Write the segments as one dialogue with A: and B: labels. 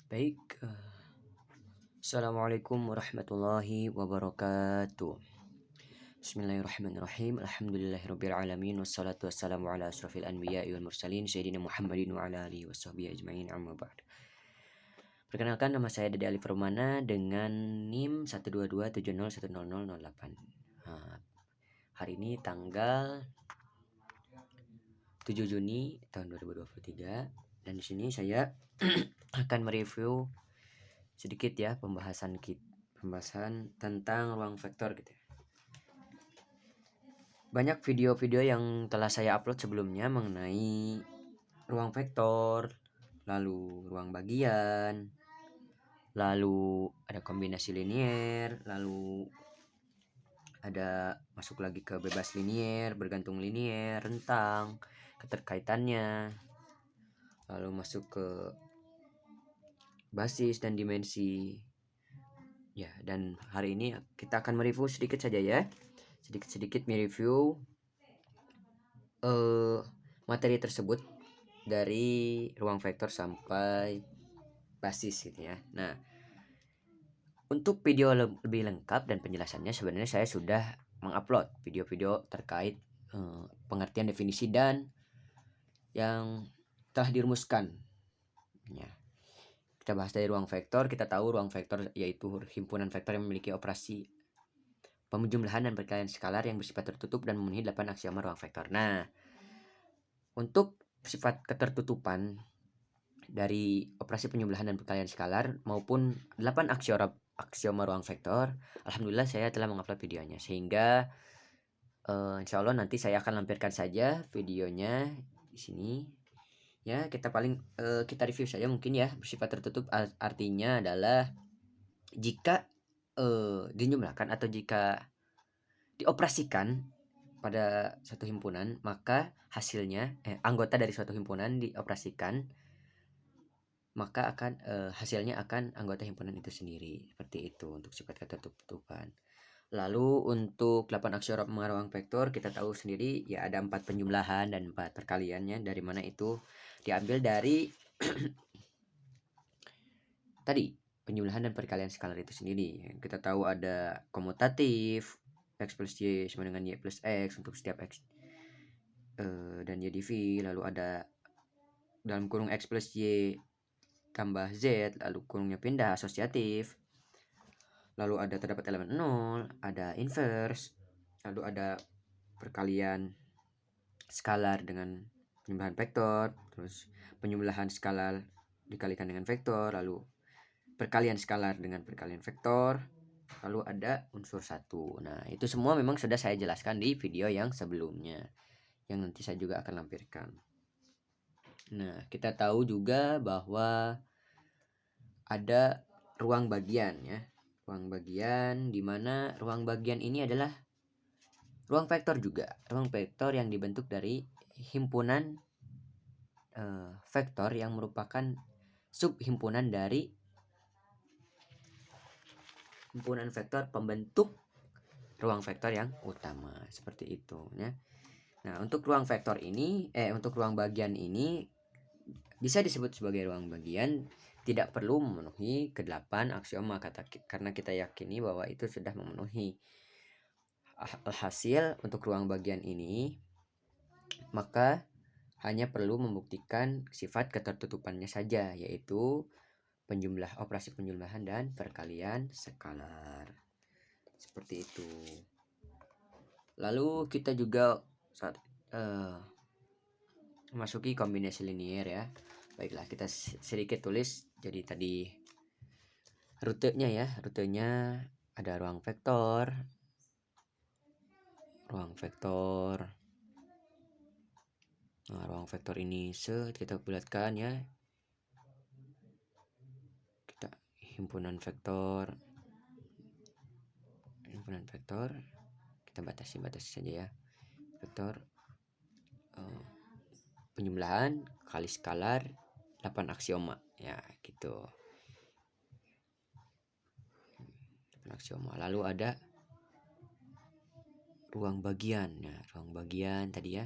A: Baik, Assalamualaikum warahmatullahi wabarakatuh. Bismillahirrahmanirrahim. Alhamdulillahirrabbilalamin. Wassalatu wassalamu ala asrafil anbiya'i wal mursalin Sayyidina Muhammadin wa ala alihi wasahbihi ajma'in, amma ba'd. Perkenalkan, nama saya Dede Alif Romana dengan NIM 122701008. Hari ini tanggal 7 Juni tahun 2023, dan di sini saya akan mereview sedikit ya pembahasan tentang ruang vektor gitu ya. Banyak video-video yang telah saya upload sebelumnya mengenai ruang vektor, lalu ruang bagian, lalu ada kombinasi linier, lalu ada masuk lagi ke bebas linier, bergantung linier, rentang, keterkaitannya, lalu masuk ke basis dan dimensi. Ya, dan hari ini kita akan mereview sedikit saja ya. Sedikit mereview materi tersebut dari ruang vektor sampai basis gitu ya. Nah, untuk video lebih lengkap dan penjelasannya sebenarnya saya sudah mengupload video-video terkait pengertian definisi dan yang telah dirumuskan ya. Kita bahas dari ruang vektor. Kita tahu ruang vektor yaitu himpunan vektor yang memiliki operasi pemjumlahan dan perkalian skalar yang bersifat tertutup dan memenuhi 8 aksioma ruang vektor. Nah, untuk sifat ketertutupan dari operasi penjumlahan dan perkalian skalar maupun 8 aksioma ruang vektor, alhamdulillah saya telah mengupload videonya, sehingga insya Allah nanti saya akan lampirkan saja videonya di sini ya. Kita review saja mungkin ya. Bersifat tertutup artinya adalah jika dijumlahkan atau jika dioperasikan pada suatu himpunan, maka hasilnya anggota dari suatu himpunan dioperasikan, maka akan hasilnya akan anggota himpunan itu sendiri. Seperti itu untuk sifat ketertutupan. Lalu untuk 8 aksioma ruang vektor kita tahu sendiri ya, ada 4 penjumlahan dan 4 perkaliannya, dari mana itu diambil dari tadi penjumlahan dan perkalian skalar itu sendiri. Kita tahu ada komutatif, x plus y sama dengan y plus x untuk setiap x dan y div, lalu ada dalam kurung x plus y tambah z, lalu kurungnya pindah asosiatif, lalu ada terdapat elemen 0, ada inverse, lalu ada perkalian skalar dengan penjumlahan vektor, terus penjumlahan skalar dikalikan dengan vektor, lalu perkalian skalar dengan perkalian vektor, lalu ada unsur 1. Nah, itu semua memang sudah saya jelaskan di video yang sebelumnya, yang nanti saya juga akan lampirkan. Nah, kita tahu juga bahwa ada ruang bagian ya. Ruang bagian, di mana ruang bagian ini adalah ruang vektor juga. Ruang vektor yang dibentuk dari himpunan vektor yang merupakan subhimpunan dari himpunan vektor pembentuk ruang vektor yang utama, seperti itu ya. Nah, untuk ruang vektor ini untuk ruang bagian ini bisa disebut sebagai ruang bagian tidak perlu memenuhi ke-8 aksioma karena kita yakini bahwa itu sudah memenuhi. Alhasil untuk ruang bagian ini maka hanya perlu membuktikan sifat ketertutupannya saja, yaitu operasi penjumlahan dan perkalian skalar. Seperti itu. Lalu kita juga memasuki kombinasi linier ya. Baiklah, kita sedikit tulis. Jadi tadi rutenya ya. Rutenya ada ruang vektor. Nah, ruang vektor ini kita bulatkan ya. Kita himpunan vektor. Kita batasi saja ya. Vektor penjumlahan kali skalar 8 aksioma ya, gitu. 8 aksioma. Lalu ada ruang bagian ya. Ruang bagian tadi ya.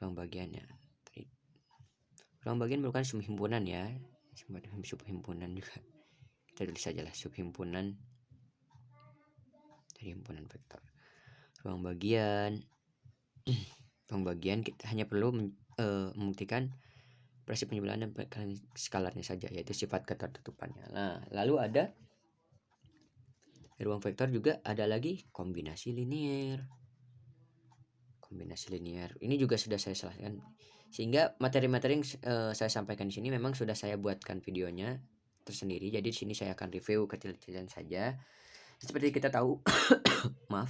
A: Ruang bagian merupakan subhimpunan ya. subhimpunan juga kita tulis saja lah, subhimpunan dari himpunan vektor. Ruang bagian kita hanya perlu membuktikan prinsip penjumlahan dan skalarnya saja, yaitu sifat ketertutupannya. Nah, lalu ada ruang vektor juga ada lagi kombinasi linear. Ini juga sudah saya jelaskan, sehingga materi-materi yang saya sampaikan di sini memang sudah saya buatkan videonya tersendiri. Jadi di sini saya akan review kecil-kecilan saja. Seperti kita tahu, maaf,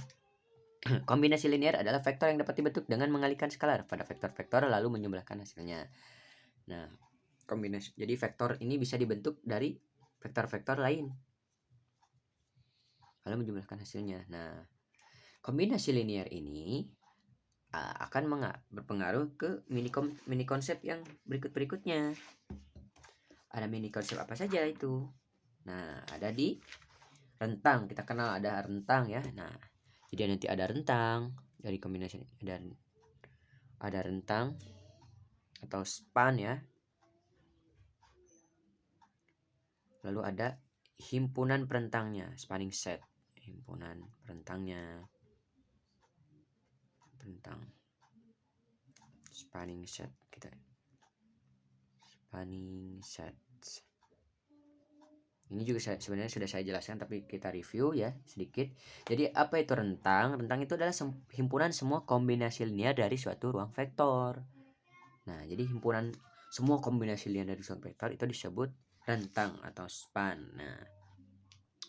A: kombinasi linear adalah vektor yang dapat dibentuk dengan mengalihkan skalar pada vektor-vektor lalu menjumlahkan hasilnya. Nah, kombinasi. Jadi vektor ini bisa dibentuk dari vektor-vektor lain lalu menjumlahkan hasilnya. Nah, kombinasi linear ini akan berpengaruh ke mini konsep yang berikutnya. Ada mini konsep apa saja itu? Nah, ada di rentang. Kita kenal ada rentang ya. Nah, jadi nanti ada rentang dari kombinasi, ada rentang atau span ya. Lalu ada himpunan perentangnya, spanning set. Himpunan perentangnya, spanning set, kita spanning set. Ini juga sebenarnya sudah saya jelaskan, tapi kita review ya sedikit. Jadi apa itu rentang? Rentang itu adalah himpunan semua kombinasi linear dari suatu ruang vektor. Nah, jadi himpunan semua kombinasi linear dari suatu vektor itu disebut rentang atau span. Nah,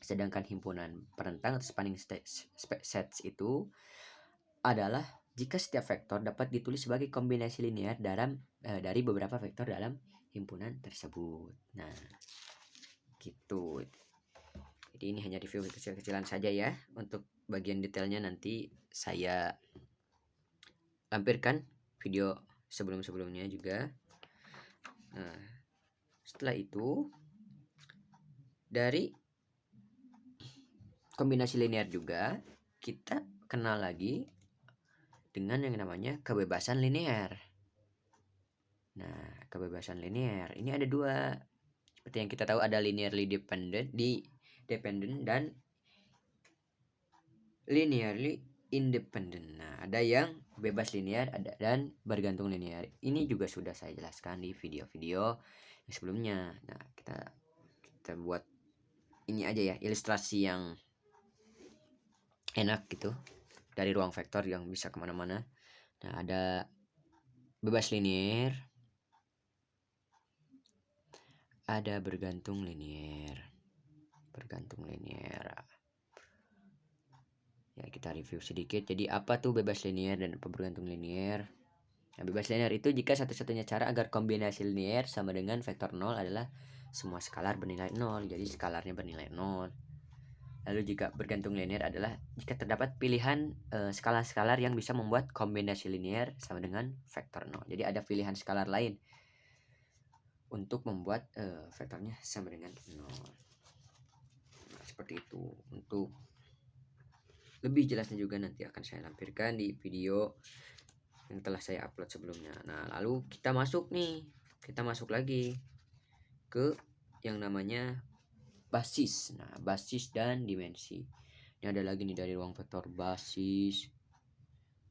A: sedangkan himpunan perentang atau spanning sets itu adalah jika setiap vektor dapat ditulis sebagai kombinasi linear dari beberapa vektor dalam himpunan tersebut. Nah, gitu. Jadi ini hanya review kecil-kecilan saja ya. Untuk bagian detailnya nanti saya lampirkan video sebelum-sebelumnya juga. Nah, setelah itu dari kombinasi linear juga kita kenal lagi dengan yang namanya kebebasan linear. Nah, kebebasan linear ini ada dua. Seperti yang kita tahu ada linearly dependent dan linearly independent. Nah, ada yang bebas linear dan bergantung linear. Ini juga sudah saya jelaskan di video-video yang sebelumnya. Nah, kita buat ini aja ya, ilustrasi yang enak gitu dari ruang vektor yang bisa kemana-mana. Nah, ada bebas linear, ada bergantung linear. Ya, kita review sedikit. Jadi apa tuh bebas linear dan apa bergantung linear? Nah, bebas linear itu jika satu-satunya cara agar kombinasi linear sama dengan vektor 0 adalah semua skalar bernilai 0. Jadi skalarnya bernilai 0. Lalu jika bergantung linear adalah jika terdapat pilihan skalar-skalar yang bisa membuat kombinasi linear sama dengan vektor 0. Jadi ada pilihan skalar lain untuk membuat vektornya sama dengan 0. Nah, seperti itu. Untuk lebih jelasnya juga nanti akan saya lampirkan di video yang telah saya upload sebelumnya. Nah, lalu kita masuk lagi ke yang namanya basis. Nah, basis dan dimensi. Ini ada lagi nih dari ruang vektor basis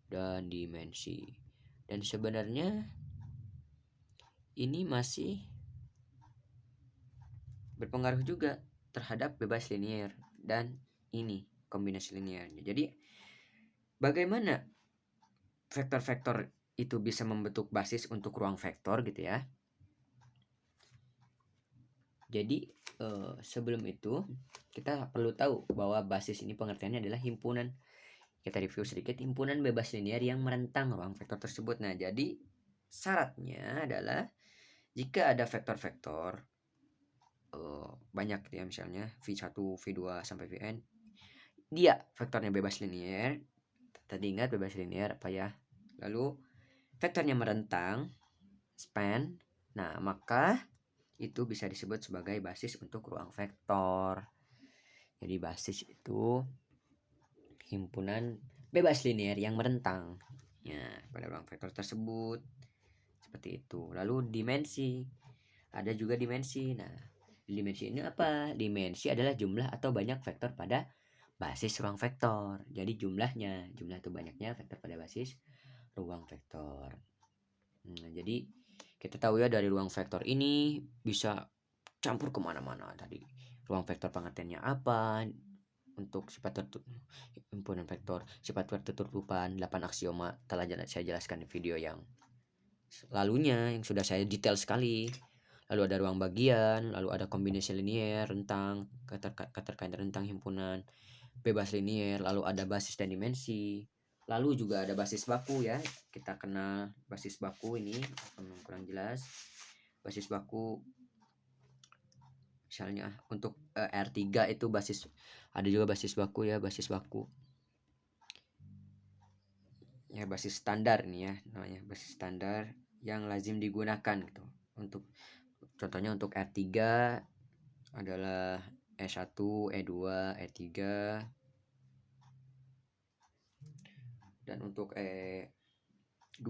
A: dan dimensi. Dan sebenarnya ini masih berpengaruh juga terhadap bebas linear dan ini kombinasi linearnya. Jadi bagaimana vektor-vektor itu bisa membentuk basis untuk ruang vektor gitu ya. Jadi sebelum itu kita perlu tahu bahwa basis ini pengertiannya adalah himpunan. Kita review sedikit, himpunan bebas linear yang merentang ruang vektor tersebut. Nah, jadi syaratnya adalah jika ada vektor-vektor banyak ya, misalnya V1, V2 sampai Vn, dia vektornya bebas linear. Tadi ingat bebas linear apa ya? Lalu vektornya merentang, span. Nah, maka itu bisa disebut sebagai basis untuk ruang vektor. Jadi basis itu himpunan bebas linear yang merentang ya pada ruang vektor tersebut. Seperti itu. Lalu dimensi. ada juga dimensi. Nah, dimensi ini apa? Dimensi adalah jumlah atau banyak vektor pada basis ruang vektor. Jadi jumlah itu banyaknya vektor pada basis ruang vektor. Nah, jadi kita tahu ya dari ruang vektor ini bisa campur kemana-mana. Tadi ruang vektor pengertiannya apa, untuk sifat himpunan vektor, sifat ketertutupan, 8 aksioma telah saya jelaskan di video yang lalunya yang sudah saya detail sekali. Lalu ada ruang bagian, lalu ada kombinasi linier, rentang, keterkaitan rentang himpunan, bebas linier, lalu ada basis dan dimensi. Lalu juga ada basis baku ya. Kita kenal basis baku ini kurang jelas. Basis baku misalnya untuk R3 itu basis, ada juga basis baku ya, basis baku. Ya basis standar nih ya namanya, basis standar yang lazim digunakan gitu. Untuk contohnya untuk R3 adalah E1, E2, E3, dan untuk E2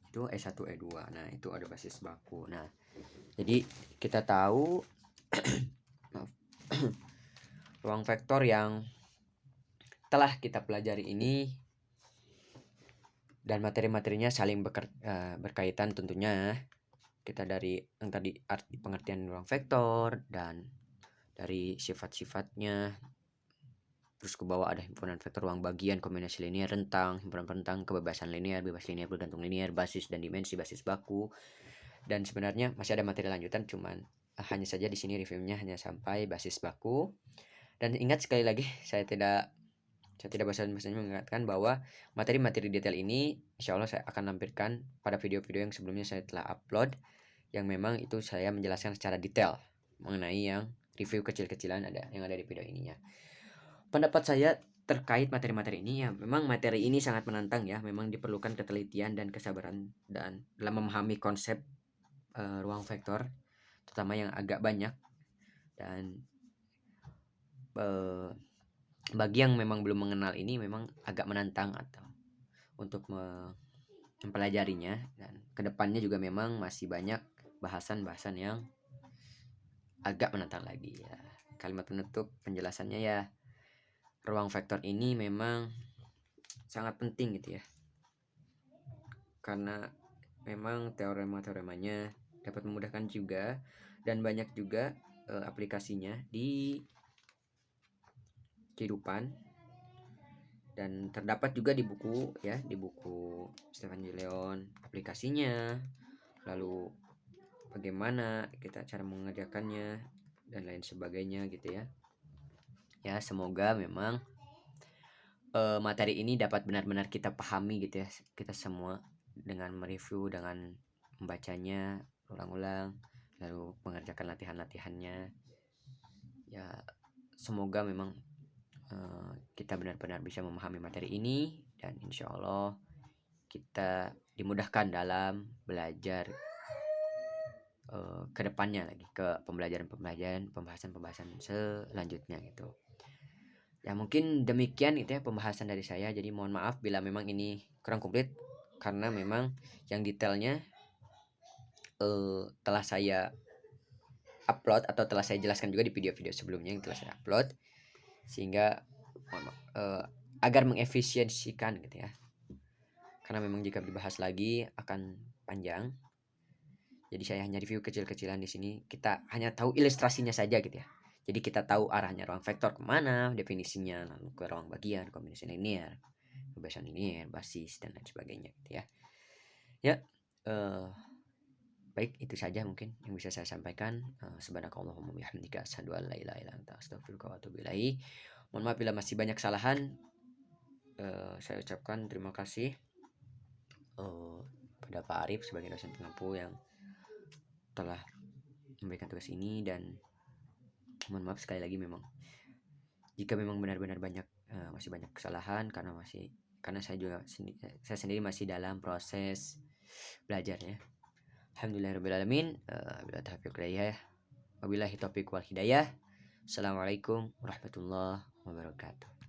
A: itu E1, E2. Nah, itu ada basis baku. Nah, jadi kita tahu ruang vektor yang telah kita pelajari ini dan materi-materinya saling berkaitan tentunya. Kita dari yang tadi arti pengertian ruang vektor dan dari sifat-sifatnya, terus ke bawah ada himpunan vektor, ruang bagian, kombinasi linier, rentang, himpunan rentang, kebebasan linier, bebas linier, bergantung linier, basis dan dimensi, basis baku. Dan sebenarnya masih ada materi lanjutan, cuman hanya saja di sini reviewnya hanya sampai basis baku. Dan ingat sekali lagi, saya tidak bosan-bosannya mengingatkan bahwa materi-materi detail ini insya Allah saya akan lampirkan pada video-video yang sebelumnya saya telah upload, yang memang itu saya menjelaskan secara detail mengenai yang review kecil-kecilan yang ada di video ininya. Pendapat saya terkait materi-materi ini ya, memang materi ini sangat menantang ya, memang diperlukan ketelitian dan kesabaran dan dalam memahami konsep ruang vektor, terutama yang agak banyak. Dan bagi yang memang belum mengenal ini memang agak menantang atau untuk mempelajarinya, dan kedepannya juga memang masih banyak bahasan-bahasan yang agak menantang lagi ya. Kalimat penutup penjelasannya ya, ruang vektor ini memang sangat penting gitu ya, karena memang teorema-teoremanya dapat memudahkan juga dan banyak juga aplikasinya di kehidupan, dan terdapat juga di buku ya, di buku Stefan de Leon aplikasinya, lalu bagaimana kita cara mengerjakannya dan lain sebagainya gitu ya. Ya semoga memang materi ini dapat benar-benar kita pahami gitu ya, kita semua, dengan mereview, dengan membacanya ulang-ulang, lalu mengerjakan latihan-latihannya ya. Semoga memang kita benar-benar bisa memahami materi ini, dan insya Allah kita dimudahkan dalam belajar ke depannya lagi, ke pembahasan-pembahasan selanjutnya gitu. Ya mungkin demikian itu ya pembahasan dari saya. Jadi mohon maaf bila memang ini kurang komplit, karena memang yang detailnya telah saya upload atau telah saya jelaskan juga di video-video sebelumnya yang telah saya upload, sehingga agar mengefisiensikan gitu ya, karena memang jika dibahas lagi akan panjang. Jadi saya hanya review kecil-kecilan di sini, kita hanya tahu ilustrasinya saja gitu ya. Jadi kita tahu arahnya ruang vektor kemana, definisinya, lalu ke ruang bagian, kombinasi linier, kebebasan linier, basis, dan lain sebagainya gitu ya. Ya, baik, itu saja mungkin yang bisa saya sampaikan. Subhanakallahumma bihamdika asyhadu an la ilaha illa anta astaghfiruka wa atubu ilaik. Mohon maaf bila masih banyak kesalahan. Saya ucapkan terima kasih pada Pak Arif sebagai dosen pengampu yang telah memberikan tugas ini, dan mohon maaf sekali lagi memang jika memang benar-benar masih banyak kesalahan, karena saya sendiri masih dalam proses belajar ya. Alhamdulillahirobbilalamin. Wabillahi taufiq wal hidayah. Assalamualaikum warahmatullahi wabarakatuh.